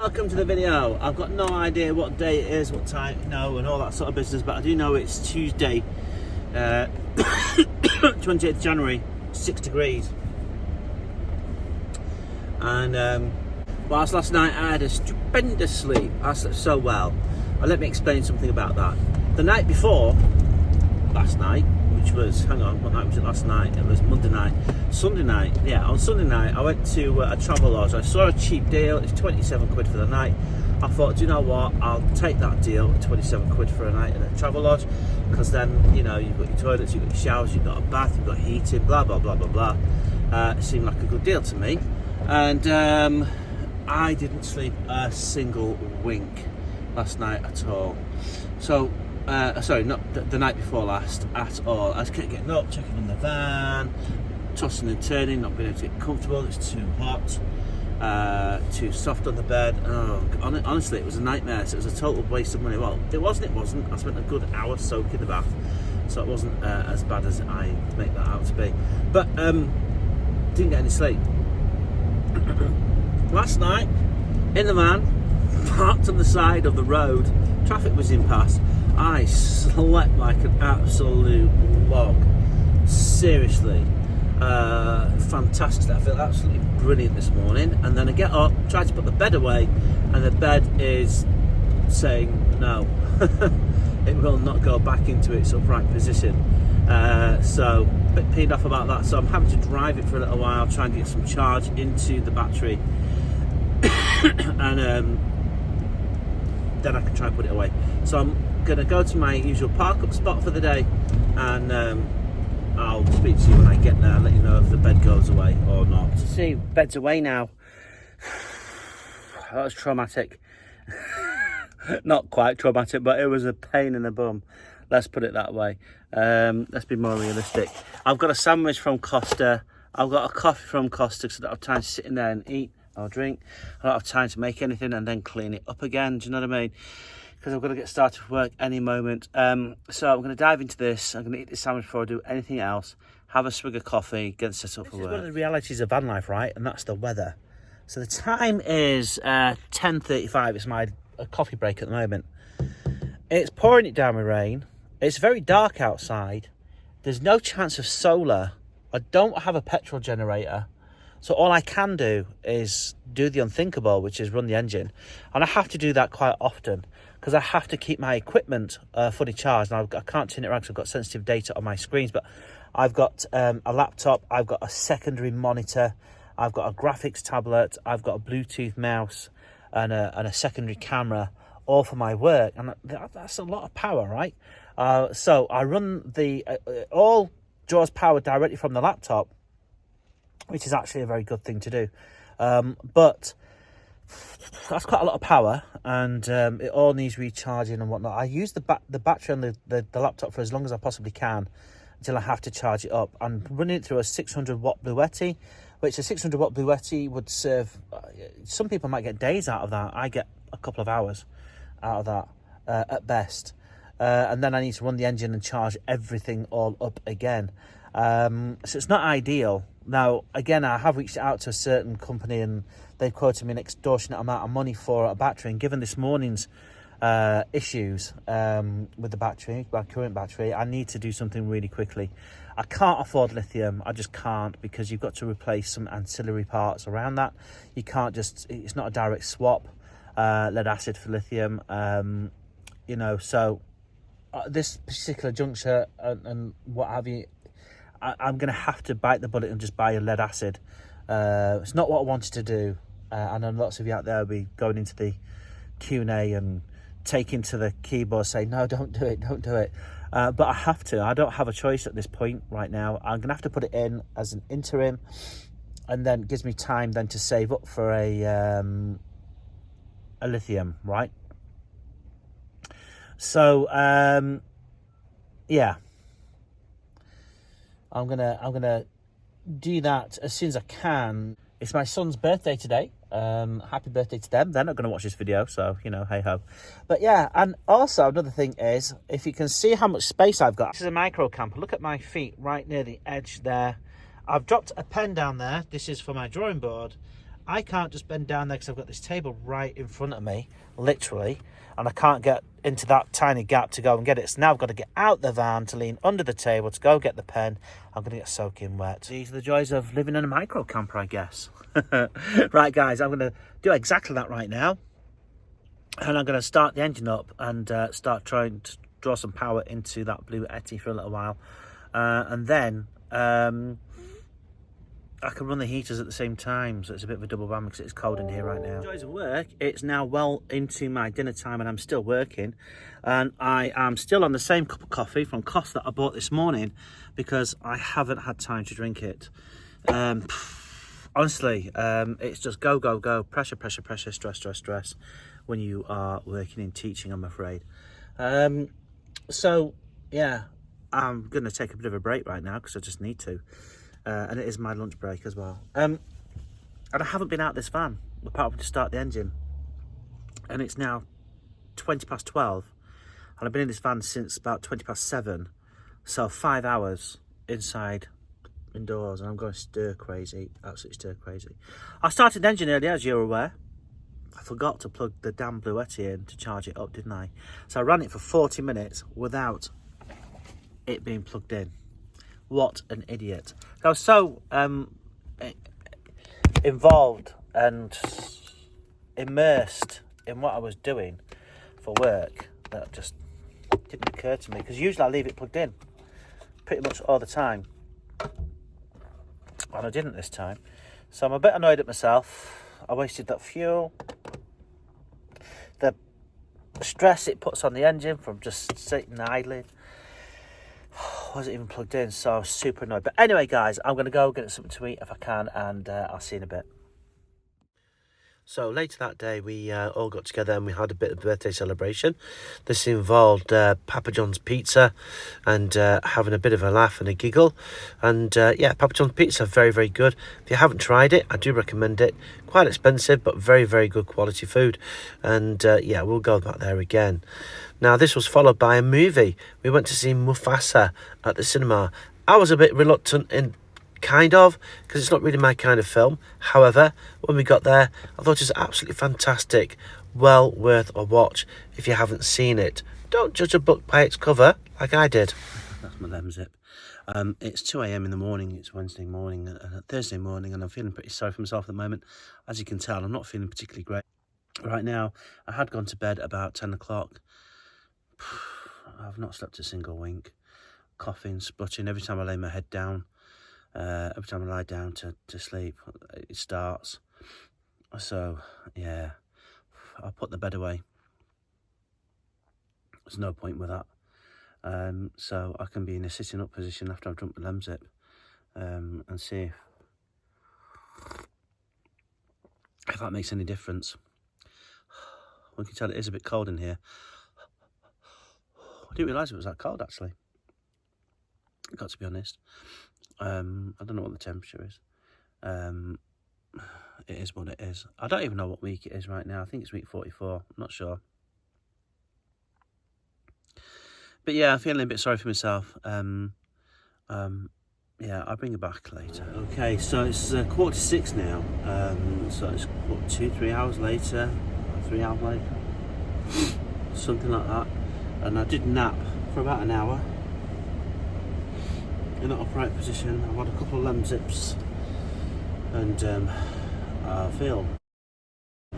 Welcome to the video. I've got no idea what day it is, what time, and all that sort of business, but I do know it's Tuesday, 28th January, 6 degrees. And whilst last night I had a stupendous sleep, I slept so well. Let me explain something about that. The night before last night, which was, hang on, what night was it last night? It was Monday night. Sunday night, yeah, on Sunday night I went to a travel lodge. I saw a cheap deal, it's 27 quid for the night. I thought, do you know what, I'll take that deal, 27 quid for a night in a travel lodge, because then, you've got your toilets, you've got your showers, you've got a bath, you've got heating, blah, blah, blah, blah, blah. It seemed like a good deal to me. And I didn't sleep a single wink last night at all. So, sorry, not the night before last at all. I just kept getting up, checking in the van, tossing and turning, not being able to get comfortable. It's too hot, too soft on the bed. Oh, honestly, it was a nightmare. So it was a total waste of money. Well, it wasn't. I spent a good hour soaking in the bath, so it wasn't as bad as I make that out to be. But didn't get any sleep. Last night, in the van, parked on the side of the road, traffic was in past. I slept like an absolute log. Seriously. Fantastic. I feel absolutely brilliant this morning. And then I get up, try to put the bed away, and the bed is saying no. It will not go back into its upright position. So a bit peed off about that. So I'm having to drive it for a little while, try and get some charge into the battery. And then I can try and put it away. So I'm gonna go to my usual park up spot for the day, and I'll speak to you when I get there and let you know if the bed goes away or not. See, bed's away now. That was traumatic. Not quite traumatic, but it was a pain in the bum. Let's put it that way. Let's be more realistic. I've got a sandwich from Costa. I've got a coffee from Costa, so I don't have time to sit in there and eat or drink. I don't have time to make anything and then clean it up again. Do you know what I mean? Because I've got to get started for work any moment. So I'm going to dive into this. I'm going to eat this sandwich before I do anything else. Have a swig of coffee, get set up for work. This is one of the realities of van life, right? And that's the weather. So the time is 10:35. It's my coffee break at the moment. It's pouring it down with rain. It's very dark outside. There's no chance of solar. I don't have a petrol generator. So all I can do is do the unthinkable, which is run the engine. And I have to do that quite often because I have to keep my equipment fully charged. Now, I can't turn it around because I've got sensitive data on my screens, but I've got a laptop, I've got a secondary monitor, I've got a graphics tablet, I've got a Bluetooth mouse and a secondary camera, all for my work. And that's a lot of power, right? So I run all draws power directly from the laptop, which is actually a very good thing to do. But that's quite a lot of power, and it all needs recharging and whatnot. I use the battery on the laptop for as long as I possibly can until I have to charge it up. I'm running it through a 600 watt Bluetti, which a 600 watt Bluetti would serve. Some people might get days out of that. I get a couple of hours out of that at best. And then I need to run the engine and charge everything all up again. So it's not ideal. Now, again, I have reached out to a certain company and they've quoted me an extortionate amount of money for a battery. And given this morning's issues with the battery, my current battery, I need to do something really quickly. I can't afford lithium. I just can't, because you've got to replace some ancillary parts around that. You can't just, it's not a direct swap, lead acid for lithium. So this particular juncture and what have you, I'm going to have to bite the bullet and just buy a lead acid. It's not what I wanted to do. I know lots of you out there will be going into the Q&A and taking to the keyboard saying, no, don't do it. But I have to. I don't have a choice at this point right now. I'm going to have to put it in as an interim, and then it gives me time then to save up for a lithium, right? So, yeah. I'm gonna do that as soon as I can. It's my son's birthday today. Happy birthday to them. They're not going to watch this video, so, hey ho. But yeah, and also another thing is, if you can see how much space I've got. This is a micro camper. Look at my feet right near the edge there. I've dropped a pen down there. This is for my drawing board. I can't just bend down there because I've got this table right in front of me, literally, and I can't get into that tiny gap to go and get it. So now I've got to get out the van to lean under the table to go get the pen. I'm going to get soaking wet. These are the joys of living in a micro camper, I guess. Right, guys, I'm going to do exactly that right now. And I'm going to start the engine up and start trying to draw some power into that Blue Yeti for a little while. And then I can run the heaters at the same time, so it's a bit of a double whammy because it's cold in here right now. Joys of work. It's now well into my dinner time and I'm still working, and I am still on the same cup of coffee from Costa that I bought this morning because I haven't had time to drink it. Honestly, it's just go, go, go, pressure, pressure, pressure, stress, stress, stress when you are working in teaching, I'm afraid. So yeah, I'm going to take a bit of a break right now because I just need to. And it is my lunch break as well. And I haven't been out this van apart from to start the engine. And it's now 20 past 12. And I've been in this van since about 20 past 7. So 5 hours indoors. And I'm going stir crazy, absolutely stir crazy. I started the engine earlier, as you're aware. I forgot to plug the damn Blue Yeti in to charge it up, didn't I? So I ran it for 40 minutes without it being plugged in. What an idiot. I was so involved and immersed in what I was doing for work that just didn't occur to me, because usually I leave it plugged in pretty much all the time, and I didn't this time. So I'm a bit annoyed at myself. I wasted that fuel, the stress it puts on the engine from just sitting idling. Wasn't even plugged in, so I was super annoyed. But anyway, guys, I'm going to go get something to eat if I can, and I'll see you in a bit. So later that day, we all got together and we had a bit of birthday celebration. This involved Papa John's Pizza and having a bit of a laugh and a giggle. And yeah, Papa John's Pizza, very, very good. If you haven't tried it, I do recommend it. Quite expensive, but very, very good quality food. And yeah, we'll go back there again. Now, this was followed by a movie. We went to see Mufasa at the cinema. I was a bit reluctant in kind of, because it's not really my kind of film. However, when we got there, I thought it was absolutely fantastic. Well worth a watch if you haven't seen it. Don't judge a book by its cover like I did. That's my Lemzip. It's 2 a.m. in the morning. It's Wednesday morning, Thursday morning, and I'm feeling pretty sorry for myself at the moment. As you can tell, I'm not feeling particularly great right now. I had gone to bed about 10 o'clock. I've not slept a single wink. Coughing, spluttering every time I lay my head down. Every time I lie down to sleep, it starts. So, yeah, I'll put the bed away. There's no point with that. So I can be in a sitting up position after I've drunk my Lemzip, and see if that makes any difference. We can tell it is a bit cold in here. I didn't realise it was that cold, actually. Got to be honest. I don't know what the temperature is. It is what it is. I don't even know what week it is right now. I think it's week 44. I'm not sure. But yeah, I'm feeling a bit sorry for myself. Yeah, I'll bring it back later. Okay, so it's 5:45 now. So it's what, 2-3 hours later, 3 hours later, something like that. And I did nap for about an hour in that upright position. I've had a couple of Lemzips, and I feel,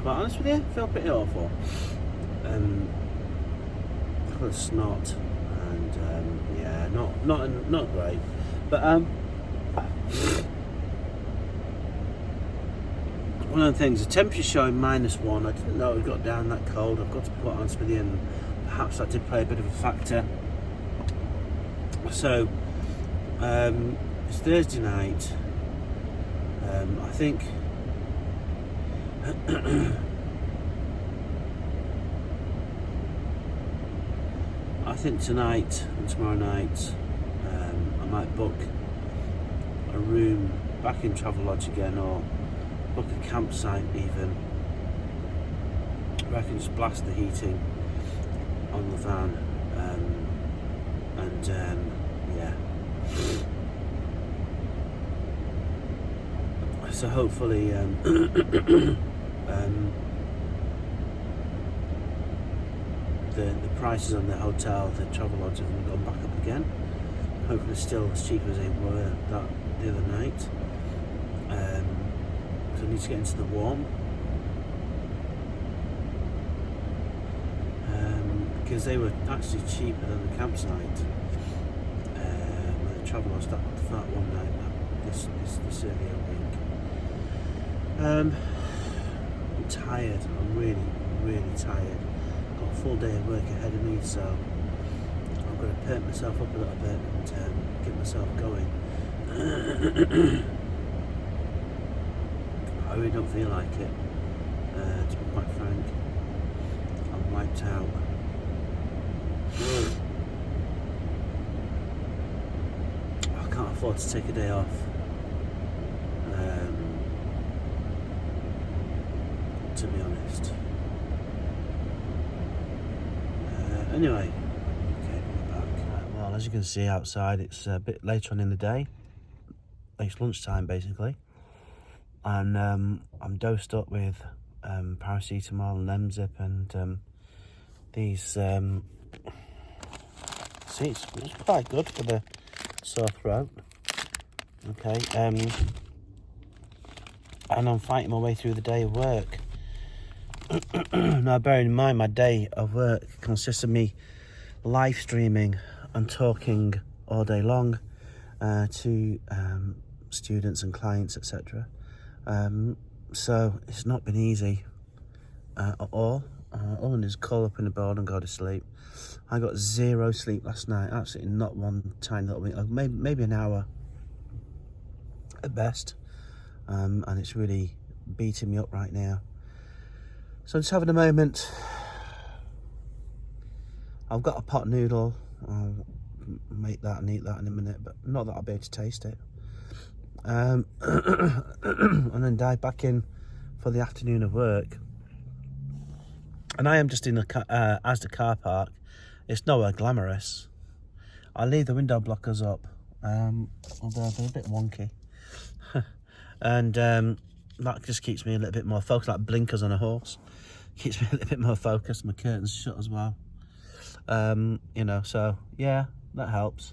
quite honest with you, I feel pretty awful. I've got a snot, and yeah, not great. But one of the things, the temperature's showing -1. I didn't know it got down that cold. I've got to be quite honest with you, and perhaps that did play a bit of a factor. So it's Thursday night. I think I think tonight and tomorrow night I might book a room back in Travelodge again, or book a campsite even, where I can just blast the heating on the van, and yeah. So hopefully the prices on the hotel, the travel lodge haven't gone back up again. Hopefully still as cheap as they were the other night. So I need to get into the warm. Because they were actually cheaper than the campsite. The travel lodge that one night this earlier week. I'm tired. I'm really tired. Got a full day of work ahead of me, so I'm going to perk myself up a little bit and get myself going. I really don't feel like it, to be quite frank. I'm wiped out. I can't afford to take a day off. To be honest. Anyway, okay, we're back. Right, well, as you can see outside, it's a bit later on in the day. It's lunchtime basically, and I'm dosed up with paracetamol and Lemsip and these. See, it's quite good for the sore throat. Okay, and I'm fighting my way through the day of work. Now, bearing in mind, my day of work consists of me live streaming and talking all day long to students and clients, etc. So it's not been easy at all. All I do is call up in the board and go to sleep. I got 0 sleep last night. Absolutely not one tiny little bit. Maybe an hour at best. And it's really beating me up right now. So I'm just having a moment. I've got a pot noodle. I'll make that and eat that in a minute, but not that I'll be able to taste it. And then dive back in for the afternoon of work. And I am just in the Asda car park. It's nowhere glamorous. I leave the window blockers up, although they're a bit wonky. And that just keeps me a little bit more focused, like blinkers on a horse. Keeps me a little bit more focused. My curtains shut as well. You know, so yeah, that helps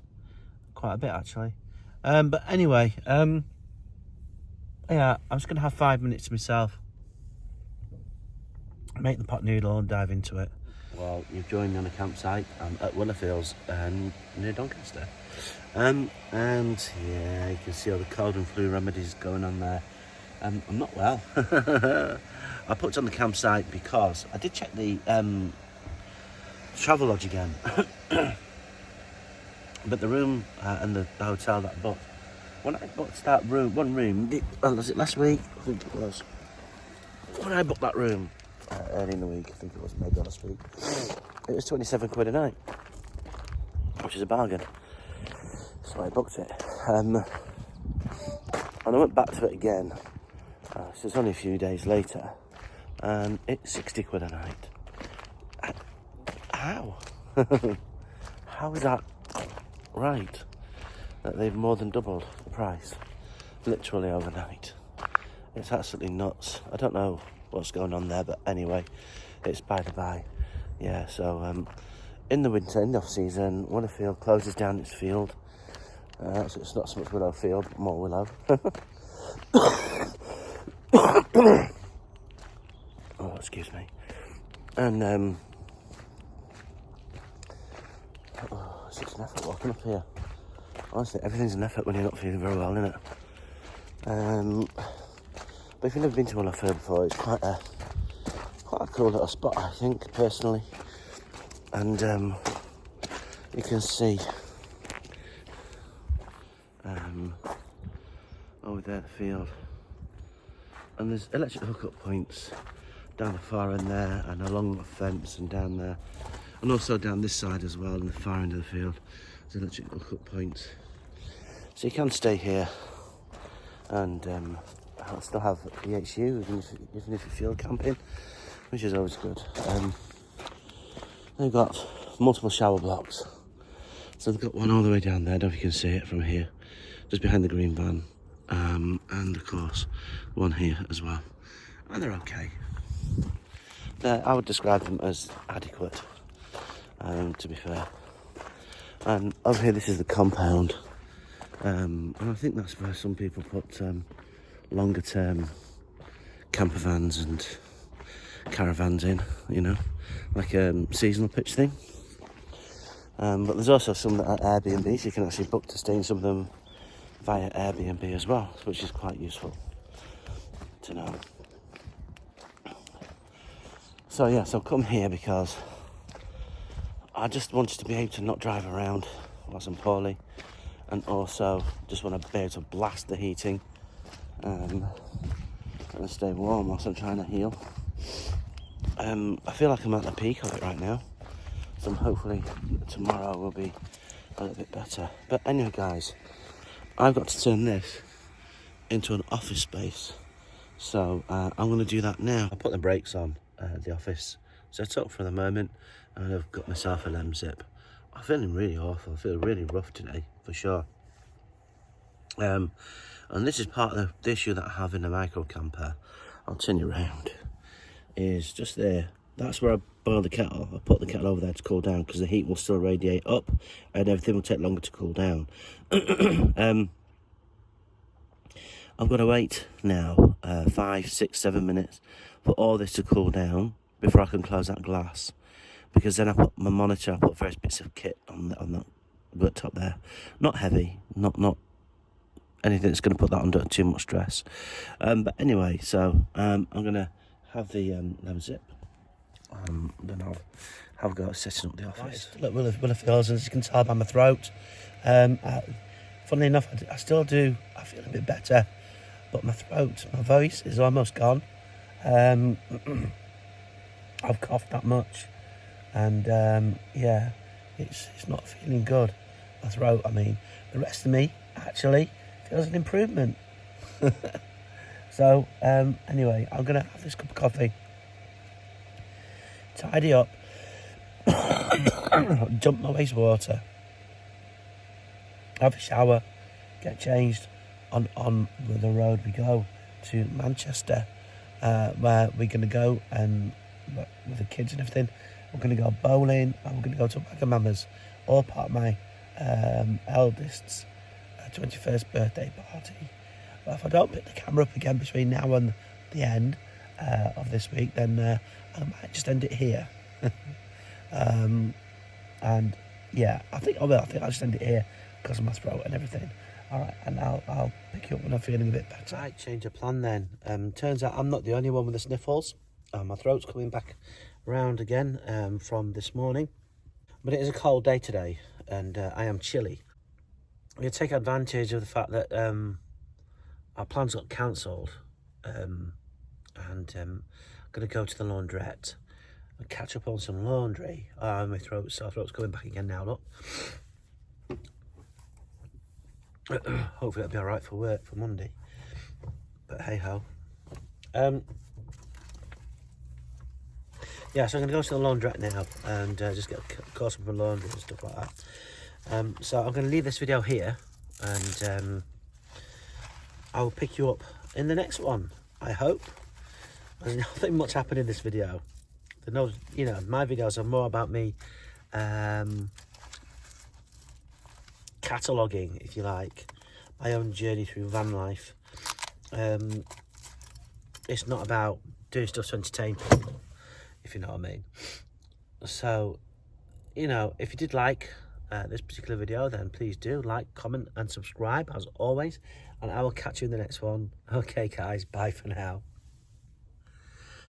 quite a bit actually. But anyway, yeah, I'm just gonna have 5 minutes to myself, make the pot noodle and dive into it. Well, you've joined me on a campsite at Willowfields near Doncaster. And yeah, you can see all the cold and flu remedies going on there. I'm not well. I put on the campsite because I did check the travel lodge again. But the room and the hotel that I booked, when I booked that room, one room, was it last week? I think it was. When I booked that room early in the week, I think it was maybe last week, it was 27 quid a night, which is a bargain. So I booked it. And I went back to it again. So it's only a few days later, and it's 60 quid a night. How? How is that right? That they've more than doubled the price, literally overnight. It's absolutely nuts. I don't know what's going on there, but anyway, it's by the by. Yeah, so in the winter, in the off season, Willowfield closes down its field. So it's not so much Willow Field, but more Willow. Oh, excuse me. And it's such an effort walking up here. Honestly, everything's an effort when you're not feeling very well, isn't it? But if you've never been to Willowfield before, it's quite a cool little spot, I think, personally. And you can see over there the field, and there's electric hookup points down the far end there, and along the fence and down there, and also down this side as well, in the far end of the field, there's electric hookup points. So you can stay here and I'll still have EHU even if you're field camping, which is always good. They've got multiple shower blocks. So they've got one all the way down there, I don't know if you can see it from here, just behind the green van. and of course one here as well, and they're okay. I would describe them as adequate, to be fair. And over here, this is the compound, and I think that's where some people put longer term camper vans and caravans in, you know, like a seasonal pitch thing. But there's also some that are Airbnbs. You can actually book to stay in some of them via Airbnb as well, which is quite useful to know. So yeah, so come here because I just wanted to be able to not drive around whilst I'm poorly, and also just want to be able to blast the heating and stay warm whilst I'm trying to heal. I feel like I'm at the peak of it right now, so hopefully tomorrow will be a little bit better. But anyway guys, I've got to turn this into an office space, so I'm going to do that now. I put the brakes on the office set up for the moment, and I've got myself a lem zip. I'm feeling really awful. I feel really rough today for sure. And this is part of the issue that I have in the micro camper. I'll turn you around. Is just there. That's where I boil the kettle. I put the kettle over there to cool down because the heat will still radiate up and everything will take longer to cool down. I've got to wait now 5, 6, 7 minutes for all this to cool down before I can close that glass, because then I put my monitor, I put various bits of kit on that worktop there. Not heavy, not anything that's going to put that under too much stress. But anyway, so I'm going to have the lem zip. Then I'll have a go at setting up the office. Look, Will of feels, as you can tell by my throat. Funnily enough, I still do. I feel a bit better, but my throat, my voice is almost gone. I've coughed that much, and yeah, it's not feeling good. My throat, I mean, the rest of me actually feels an improvement. So anyway, I'm gonna have this cup of coffee, tidy up, dump my wastewater, have a shower, get changed. On the road we go to Manchester, where we're going to go, and with the kids and everything, we're going to go bowling, and we're going to go to Wagamama's, all part of my eldest's 21st birthday party. But if I don't pick the camera up again between now and the end of this week, then I might just end it here. And yeah, I think I will. I think I'll just end it here because of my throat and everything. All right, and I'll pick you up when I'm feeling a bit better. Right, change of plan then. Turns out I'm not the only one with the sniffles. My throat's coming back around again from this morning. But it is a cold day today, and I am chilly. We're going to take advantage of the fact that our plans got cancelled, and I'm going to go to the laundrette and catch up on some laundry. My throat's coming back again now, look. Hopefully it'll be alright for work for Monday, but hey ho. Yeah, so I'm going to go to the laundrette now and just get a course of my laundry and stuff like that. So I'm going to leave this video here, and I'll pick you up in the next one, I hope. There's nothing much happened in this video. No, you know, my videos are more about me cataloguing, if you like, my own journey through van life. It's not about doing stuff to entertain people, if you know what I mean. So, you know, if you did like this particular video, then please do like, comment and subscribe as always, and I will catch you in the next one. Okay guys, bye for now.